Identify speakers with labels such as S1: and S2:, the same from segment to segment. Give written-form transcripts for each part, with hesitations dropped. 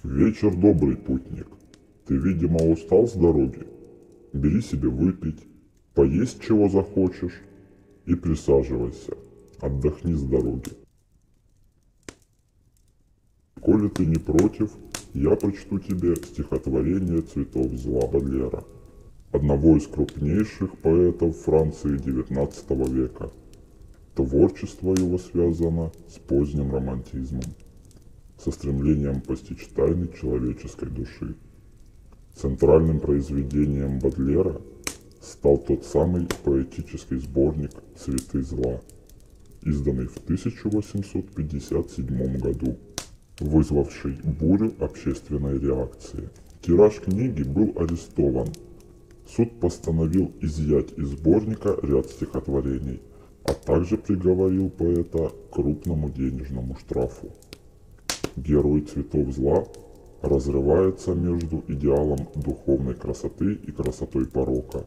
S1: Вечер добрый, путник. Ты, видимо, устал с дороги? Бери себе выпить, поесть чего захочешь и присаживайся. Отдохни с дороги. Коли ты не против, я прочту тебе стихотворение «Цветов зла» Бодлера, одного из крупнейших поэтов Франции XIX века. Творчество его связано с поздним романтизмом, со стремлением постичь тайны человеческой души. Центральным произведением Бодлера стал тот самый поэтический сборник «Цветы зла», изданный в 1857 году, вызвавший бурю общественной реакции. Тираж книги был арестован. Суд постановил изъять из сборника ряд стихотворений, а также приговорил поэта к крупному денежному штрафу. Герой «Цветов зла» разрывается между идеалом духовной красоты и красотой порока.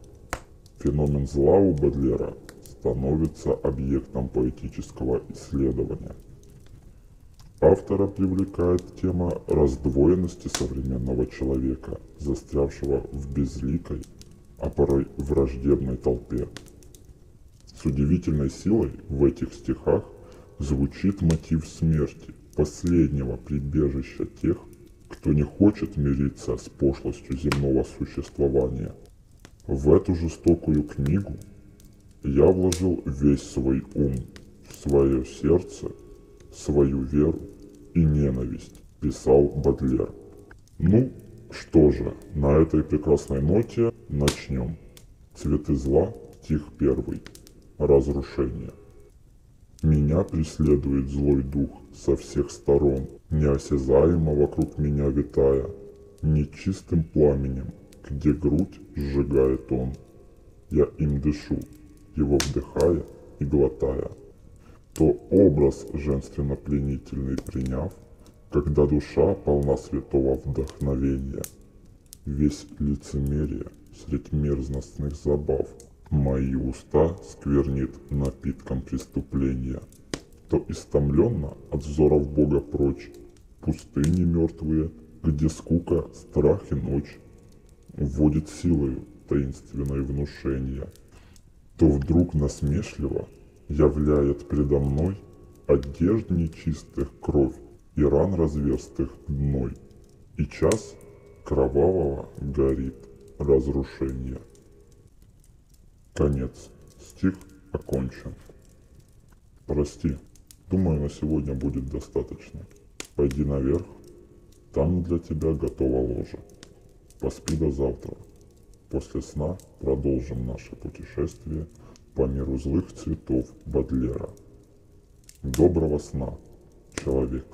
S1: Феномен зла у Бодлера становится объектом поэтического исследования. Автора привлекает тема раздвоенности современного человека, застрявшего в безликой, а порой враждебной толпе. С удивительной силой в этих стихах звучит мотив смерти, последнего прибежища тех, кто не хочет мириться с пошлостью земного существования. В эту жестокую книгу я вложил весь свой ум, свое сердце, свою веру и ненависть, писал Бодлер. Ну, что же, на этой прекрасной ноте начнем. «Цветы зла», стих 1. Разрушение. Меня преследует злой дух со всех сторон, неосязаемо вокруг меня витая, нечистым пламенем, где грудь сжигает он. Я им дышу, его вдыхая и глотая. То образ женственно-пленительный приняв, когда душа полна святого вдохновения, весь лицемерие средь мерзностных забав, мои уста сквернит напитком преступления. То истомленно от взоров Бога прочь, пустыни мертвые, где скука, страх и ночь, вводит силою таинственное внушение, то вдруг насмешливо являет предо мной одежд нечистых кровь и ран разверстых дной, и час кровавого горит разрушение. Конец. Стих окончен. Прости, думаю, на сегодня будет достаточно. Пойди наверх, там для тебя готова ложа. Поспи до завтра. После сна продолжим наше путешествие по миру злых цветов Бодлера. Доброго сна, человек.